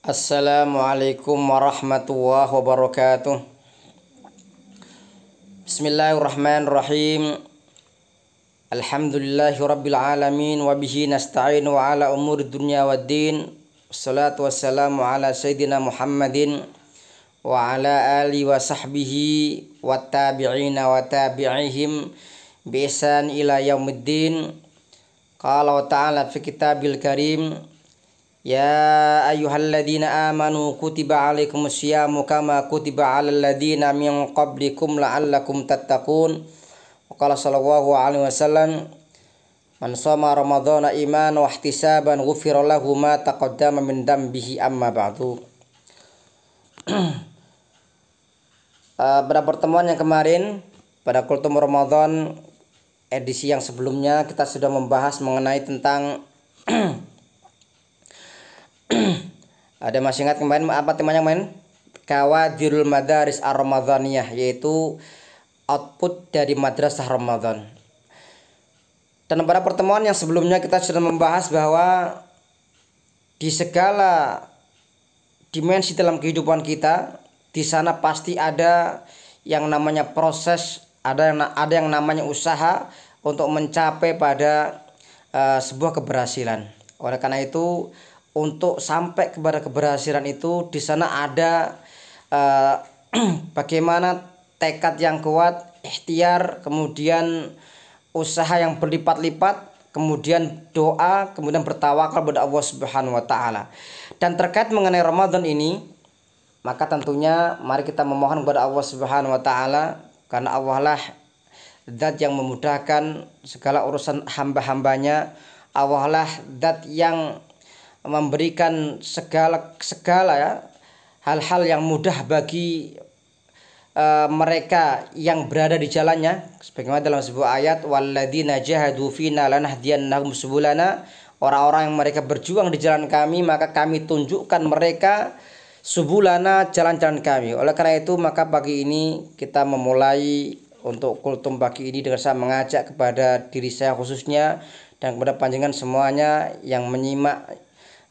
Assalamualaikum warahmatullahi wabarakatuh. Bismillahirrahmanirrahim. Alhamdulillahi rabbil alamin wa bihi nasta'inu ala umuri dunya waddin. Wassalatu wassalamu ala sayyidina Muhammadin wa ala alihi wa sahbihi wa tabi'ina wa tabi'ihim bi ihsan ila yaumiddin. Qala ta'ala fi kitabil karim, ya ayyuhalladzina amanu kutiba alaikumus syiyamu kama kutiba alal ladzina min qablikum la'allakum tattaqun. Wa qala sallallahu alaihi wasallam, man shoma ramadhana imanan wa ihtisaban ghufira lahu ma taqaddama min dambihi amma ba'du. Pada pertemuan yang kemarin pada kultum Ramadan edisi yang sebelumnya kita sudah membahas mengenai tentang ada masih ingat kemarin apa temanya kemarin? Kawadirul Madaris Ar-Ramadhaniyah, yaitu output dari madrasah Ramadan. Dan pada pertemuan yang sebelumnya kita sudah membahas bahwa di segala dimensi dalam kehidupan kita, di sana pasti ada yang namanya proses, ada yang namanya usaha untuk mencapai pada sebuah keberhasilan. Oleh karena itu, untuk sampai kepada keberhasilan itu di sana ada bagaimana tekad yang kuat, ikhtiar, kemudian usaha yang berlipat-lipat, kemudian doa, kemudian bertawakal kepada Allah Subhanahu wa taala. Dan terkait mengenai Ramadan ini, maka tentunya mari kita memohon kepada Allah Subhanahu wa taala, karena Allah lah zat yang memudahkan segala urusan hamba-hambanya. Allah lah zat yang memberikan segala ya hal-hal yang mudah bagi mereka yang berada di jalannya, sebagaimana dalam sebuah ayat, walladzina jahadu fina lanahdiyannahum subulana, orang-orang yang mereka berjuang di jalan kami maka kami tunjukkan mereka subulana, jalan-jalan kami. Oleh karena itu maka pagi ini kita memulai untuk kultum pagi ini dengan saya mengajak kepada diri saya khususnya dan kepada panjenengan semuanya yang menyimak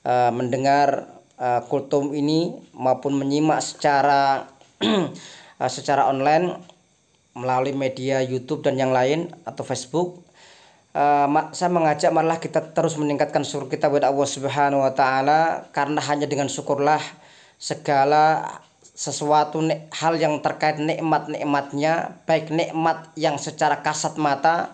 mendengar kultum ini maupun menyimak secara secara online melalui media YouTube dan yang lain atau Facebook. Saya mengajak marilah kita terus meningkatkan syukur kita kepada Allah Subhanahu wa taala, karena hanya dengan syukurlah segala sesuatu hal yang terkait nikmat-nikmatnya, baik nikmat yang secara kasat mata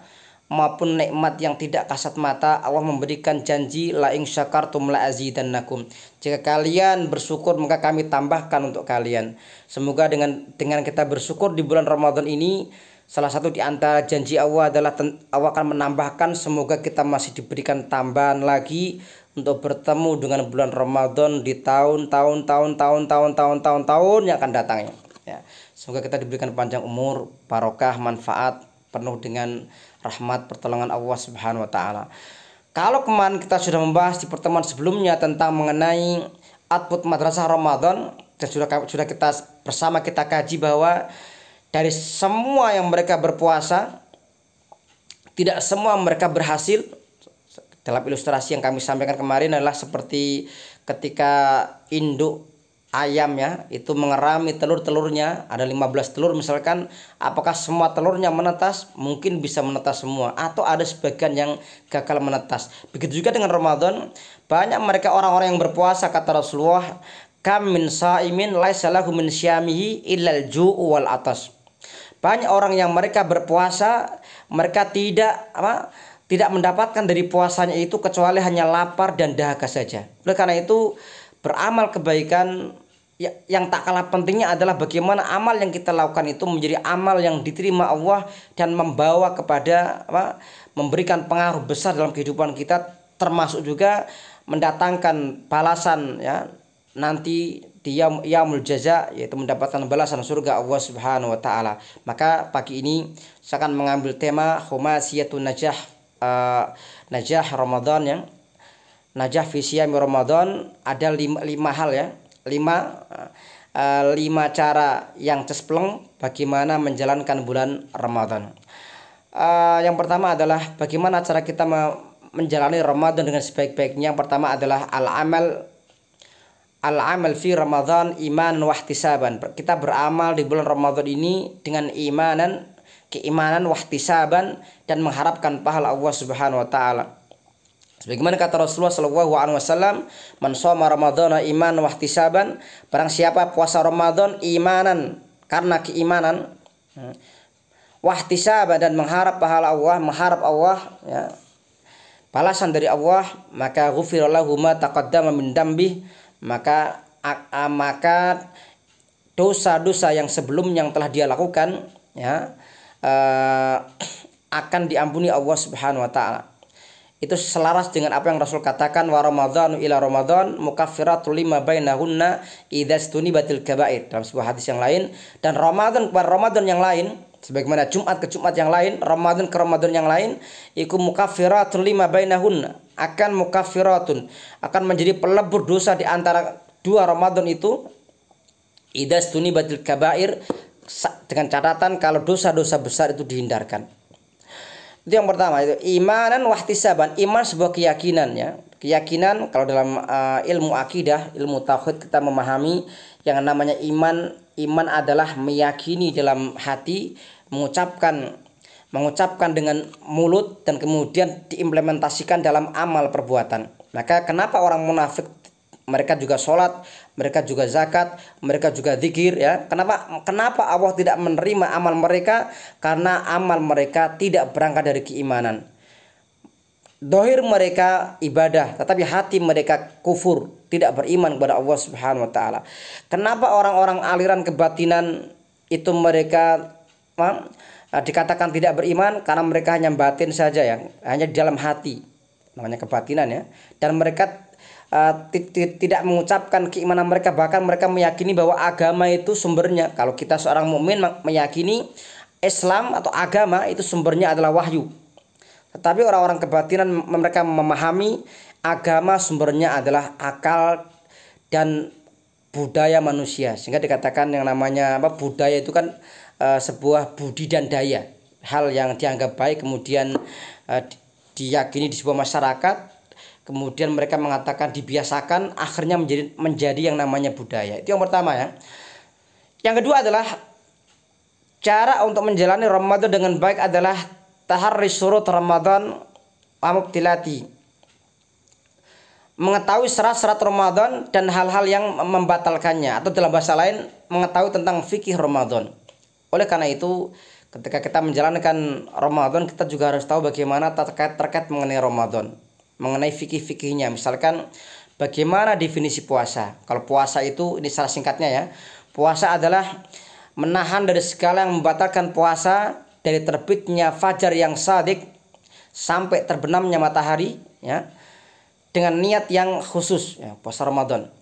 maupun nikmat yang tidak kasat mata, Allah memberikan janji la in syakartum la azidannakum. Jika kalian bersyukur maka kami tambahkan untuk kalian. Semoga dengan kita bersyukur di bulan Ramadan ini, salah satu di antara janji Allah adalah Allah akan menambahkan, semoga kita masih diberikan tambahan lagi untuk bertemu dengan bulan Ramadan di tahun-tahun yang akan datang ya. Semoga kita diberikan panjang umur, barokah, manfaat, penuh dengan rahmat pertolongan Allah Subhanahu wa taala. Kalau kemarin kita sudah membahas di pertemuan sebelumnya tentang mengenai output madrasah Ramadan, dan sudah kita bersama kita kaji bahwa dari semua yang mereka berpuasa, tidak semua mereka berhasil. Dalam ilustrasi yang kami sampaikan kemarin adalah seperti ketika induk ayam ya, itu mengerami telur-telurnya, ada 15 telur misalkan, apakah semua telurnya menetas? Mungkin bisa menetas semua, atau ada sebagian yang gagal menetas. Begitu juga dengan Ramadan, banyak mereka orang-orang yang berpuasa, kata Rasulullah, kam min saimin laisa lahu min syamihi illal ju'u wal atas. Banyak orang yang mereka berpuasa, mereka tidak mendapatkan dari puasanya itu kecuali hanya lapar dan dahaga saja. Oleh karena itu, beramal kebaikan yang tak kalah pentingnya adalah bagaimana amal yang kita lakukan itu menjadi amal yang diterima Allah dan membawa kepada memberikan pengaruh besar dalam kehidupan kita, termasuk juga mendatangkan balasan ya nanti di yaumul jaza, yaitu mendapatkan balasan surga Allah Subhanahu wa taala. Maka pagi ini saya akan mengambil tema khumasiyatun najah Ramadan yang najah fi siyami Ramadan. Ada lima hal ya, lima cara yang cespleng bagaimana menjalankan bulan Ramadan. Yang pertama adalah bagaimana cara kita menjalani Ramadan dengan sebaik-baiknya. Yang pertama adalah al-amal fi Ramadan imanan wa ihtisaban. Kita beramal di bulan Ramadan ini dengan keimanan wa ihtisaban, dan mengharapkan pahala Allah Subhanahu wa taala. Sebagaimana kata Rasulullah sallallahu alaihi wasallam, "Man shoma Ramadhana imanan wa ihtisaban," barang siapa puasa Ramadan imanan, karena keimanan, wa ihtisaban, dan mengharap pahala Allah, mengharap Allah, ya, balasan dari Allah, maka ghufira lahu ma taqaddama min dambih, maka dosa-dosa yang sebelumnya yang telah dia lakukan, ya, akan diampuni Allah Subhanahu wa taala. Itu selaras dengan apa yang Rasul katakan, wa ramadhanu ila ramadhan mukaffiratun lima bainahunna idza stunibatil kaba'ir, dalam sebuah hadis yang lain. Dan Ramadan kepada Ramadan yang lain, sebagaimana Jumat ke Jumat yang lain, Ramadan ke Ramadan yang lain, iku mukaffiratun lima bainahunna, akan menjadi pelebur dosa di antara dua Ramadan itu, idza stunibatil kaba'ir, dengan catatan kalau dosa-dosa besar itu dihindarkan. Itu yang pertama, itu imanan wa ihtisaban. Iman sebuah keyakinan, ya. Keyakinan kalau dalam ilmu akidah, ilmu tauhid, kita memahami yang namanya iman. Iman adalah meyakini dalam hati, mengucapkan dengan mulut, dan kemudian diimplementasikan dalam amal perbuatan. Maka kenapa orang munafik, mereka juga sholat, mereka juga zakat, mereka juga zikir, ya. Kenapa Allah tidak menerima amal mereka? Karena amal mereka tidak berangkat dari keimanan. Dohir mereka ibadah, tetapi hati mereka kufur, tidak beriman kepada Allah Subhanahu wa taala. Kenapa orang-orang aliran kebatinan itu mereka dikatakan tidak beriman? Karena mereka hanya batin saja, ya, hanya di dalam hati, namanya kebatinan, ya. Dan mereka tidak mengucapkan keimanan mereka, bahkan mereka meyakini bahwa agama itu sumbernya, kalau kita seorang mukmin meyakini Islam atau agama itu sumbernya adalah wahyu. Tetapi orang-orang kebatinan mereka memahami agama sumbernya adalah akal dan budaya manusia, sehingga dikatakan yang namanya budaya itu kan sebuah budi dan daya, hal yang dianggap baik kemudian diyakini di sebuah masyarakat, kemudian mereka mengatakan dibiasakan, akhirnya menjadi yang namanya budaya. Itu yang pertama, ya. Yang kedua adalah cara untuk menjalani Ramadan dengan baik adalah taharri syurut Ramadan wa mubtilati. Mengetahui syarat-syarat Ramadan dan hal-hal yang membatalkannya, atau dalam bahasa lain mengetahui tentang fikih Ramadan. Oleh karena itu, ketika kita menjalankan Ramadan, kita juga harus tahu bagaimana terkait mengenai Ramadan, mengenai fikih-fikihnya. Misalkan bagaimana definisi puasa. Kalau puasa itu, ini secara singkatnya, ya, puasa adalah menahan dari segala yang membatalkan puasa, dari terbitnya fajar yang shadik sampai terbenamnya matahari, ya, dengan niat yang khusus, ya, puasa Ramadan.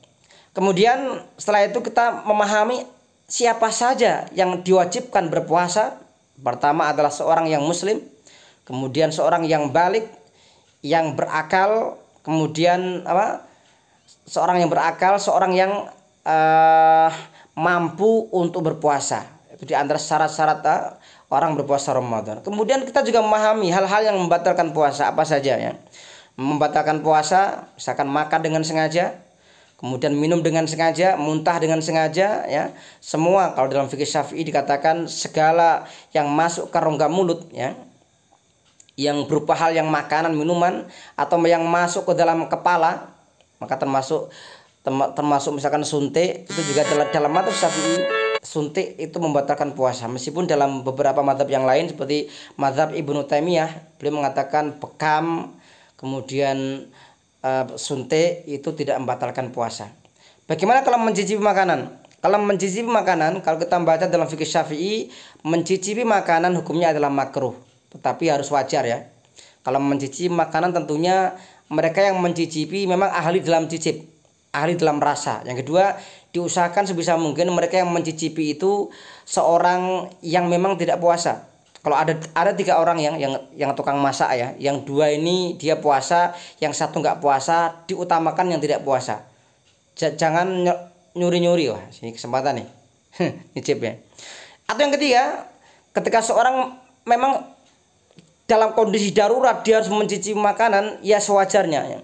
Kemudian setelah itu kita memahami siapa saja yang diwajibkan berpuasa. Pertama adalah seorang yang muslim, kemudian seorang yang balik, yang berakal, kemudian seorang yang berakal, seorang yang mampu untuk berpuasa. Itu di antara syarat-syarat orang berpuasa Ramadan. Kemudian kita juga memahami hal-hal yang membatalkan puasa apa saja, ya. Membatalkan puasa, misalkan makan dengan sengaja, kemudian minum dengan sengaja, muntah dengan sengaja, ya. Semua kalau dalam fikih Syafi'i dikatakan segala yang masuk ke rongga mulut, ya, yang berupa hal yang makanan, minuman, atau yang masuk ke dalam kepala, maka termasuk misalkan suntik, itu juga dalam mazhab Syafi'i suntik itu membatalkan puasa. Meskipun dalam beberapa mazhab yang lain seperti mazhab Ibnu Taimiyah, beliau mengatakan bekam, kemudian suntik itu tidak membatalkan puasa. Bagaimana kalau mencicipi makanan? Kalau mencicipi makanan, kalau kita membaca dalam fikih Syafi'i, mencicipi makanan hukumnya adalah makruh, tetapi harus wajar, ya. Kalau mencicipi makanan tentunya mereka yang mencicipi memang ahli dalam cicip, ahli dalam rasa. Yang kedua, diusahakan sebisa mungkin mereka yang mencicipi itu seorang yang memang tidak puasa. Kalau ada 3 orang yang tukang masak, ya, yang 2 ini dia puasa, yang 1 nggak puasa, diutamakan yang tidak puasa. Jangan nyuri-nyuri. Wah, sini kesempatan nih. Nyicip, ya. Atau yang ketiga, ketika seorang memang dalam kondisi darurat dia harus mencicipi makanan, ya sewajarnya, ya.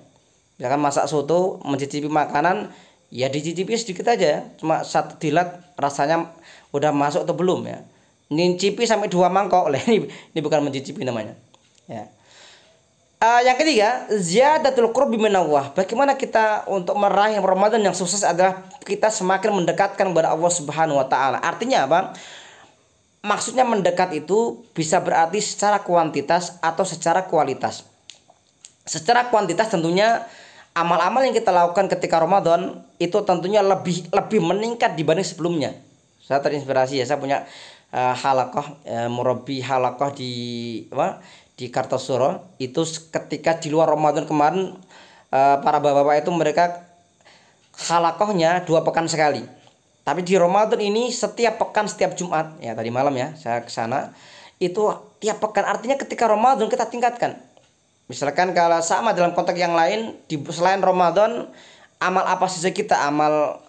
Misalkan masak soto, mencicipi makanan, Ya dicicipi sedikit aja, cuma satu dilat rasanya udah masuk atau belum ya. Nyicipi sampai 2 mangkok lah, ini bukan mencicipi namanya. Ya. Yang ketiga, ziyadatul qurbi minallah. Bagaimana kita untuk meraih Ramadan yang sukses adalah kita semakin mendekatkan kepada Allah Subhanahu wa taala. Artinya apa? Maksudnya mendekat itu bisa berarti secara kuantitas atau secara kualitas. Secara kuantitas tentunya amal-amal yang kita lakukan ketika Ramadan itu tentunya lebih meningkat dibanding sebelumnya. Saya terinspirasi ya, saya punya halakoh, murabi halakoh di Kartosuro. Itu ketika di luar Ramadan kemarin, para bapak-bapak itu mereka halakohnya 2 pekan sekali. Tapi di Ramadan ini setiap pekan, setiap Jumat ya, tadi malam ya saya ke sana, itu tiap pekan. Artinya ketika Ramadan kita tingkatkan. Misalkan kalau sama dalam konteks yang lain, selain Ramadan, amal apa saja kita, amal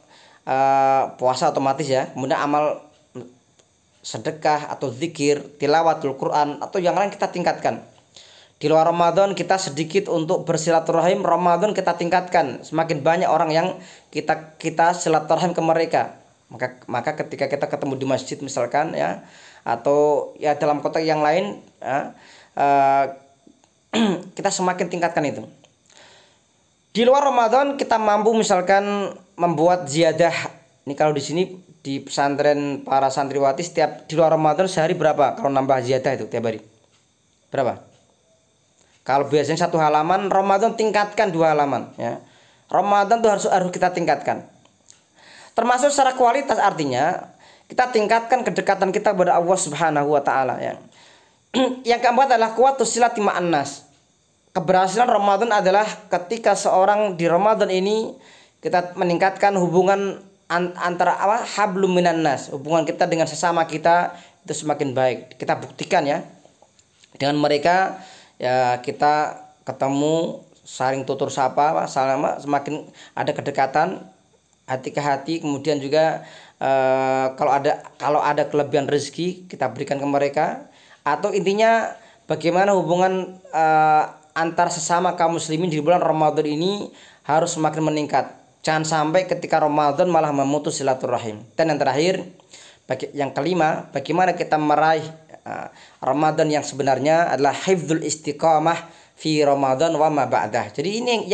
puasa otomatis ya, kemudian amal sedekah atau zikir, tilawatul Quran atau yang lain kita tingkatkan. Di luar Ramadan kita sedikit untuk bersilaturahim, Ramadan kita tingkatkan. Semakin banyak orang yang kita silaturahim ke mereka. Maka ketika kita ketemu di masjid misalkan ya, atau ya dalam konteks yang lain ya, kita semakin tingkatkan itu. Di luar Ramadan kita mampu misalkan membuat ziyadah. Ini kalau di sini di pesantren para santriwati setiap di luar Ramadan sehari berapa kalau nambah ziyadah itu tiap hari? Berapa? Kalau biasanya 1 halaman, Ramadan tingkatkan 2 halaman ya. Ramadan tuh harus kita tingkatkan. Termasuk secara kualitas, artinya kita tingkatkan kedekatan kita kepada Allah Subhanahu wa taala ya. Yang keempat adalah kuwatus silati ma'an nas. Keberhasilan Ramadan adalah ketika seorang di Ramadan ini kita meningkatkan hubungan antara hablum minan nas, hubungan kita dengan sesama kita itu semakin baik. Kita buktikan ya. Dengan mereka ya kita ketemu, saling tutur sapa, semakin ada kedekatan hati ke hati. Kemudian juga kalau ada kelebihan rezeki kita berikan ke mereka. Atau intinya bagaimana hubungan antar sesama kaum muslimin di bulan Ramadan ini harus semakin meningkat. Jangan sampai ketika Ramadan malah memutus silaturahim. Dan yang terakhir, yang kelima, bagaimana kita meraih Ramadan yang sebenarnya adalah hifdzul istiqamah fi Ramadan wa ma ba'dah. Jadi ini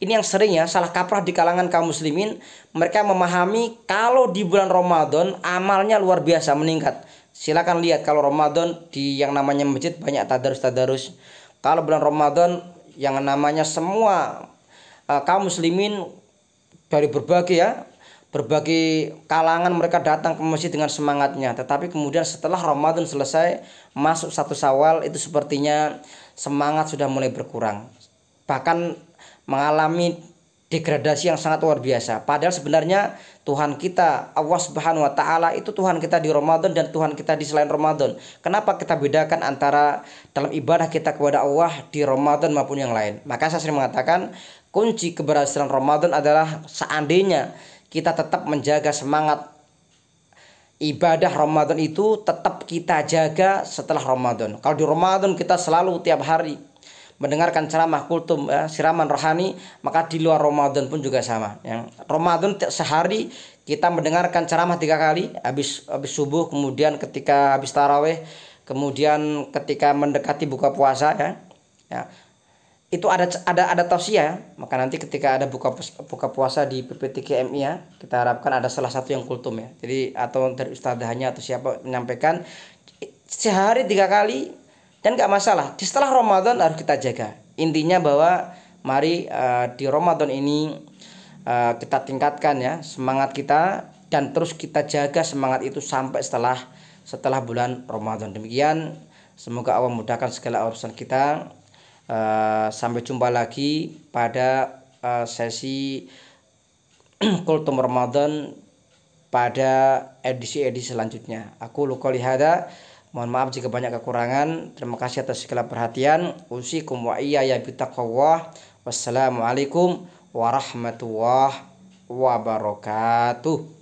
yang sering ya salah kaprah di kalangan kaum muslimin. Mereka memahami kalau di bulan Ramadan amalnya luar biasa meningkat. Silakan lihat kalau Ramadan di yang namanya masjid banyak tadarus. Kalau bulan Ramadan yang namanya semua kaum muslimin dari berbagai kalangan mereka datang ke masjid dengan semangatnya. Tetapi kemudian setelah Ramadan selesai, masuk 1 Syawal itu sepertinya semangat sudah mulai berkurang. Bahkan mengalami degradasi yang sangat luar biasa. Padahal sebenarnya Tuhan kita, Allah Subhanahu wa taala itu Tuhan kita di Ramadan dan Tuhan kita di selain Ramadan. Kenapa kita bedakan antara dalam ibadah kita kepada Allah di Ramadan maupun yang lain? Maka saya sering mengatakan kunci keberhasilan Ramadan adalah seandainya kita tetap menjaga semangat ibadah Ramadan itu tetap kita jaga setelah Ramadan. Kalau di Ramadan kita selalu tiap hari mendengarkan ceramah kultum ya, siraman rohani, maka di luar Ramadan pun juga sama ya. Ramadan sehari kita mendengarkan ceramah 3 kali, habis subuh, kemudian ketika habis taraweh, kemudian ketika mendekati buka puasa ya. Ya. Itu ada tausiah, maka nanti ketika ada buka puasa di PPTGMI ya, kita harapkan ada salah satu yang kultum ya. Jadi atau dari ustadzahnya atau siapa menyampaikan sehari 3 kali. Dan gak masalah, setelah Ramadan harus kita jaga. Intinya bahwa mari di Ramadan ini kita tingkatkan ya semangat kita, dan terus kita jaga semangat itu sampai setelah bulan Ramadan. Demikian, semoga Allah mudahkan segala urusan kita. Sampai jumpa lagi pada sesi kultum Ramadan pada edisi-edisi selanjutnya. Aku qouli hada. Mohon maaf jika banyak kekurangan. Terima kasih atas segala perhatian. Usikum wa iyaya bittaqwallah. Wassalamualaikum warahmatullahi wabarakatuh.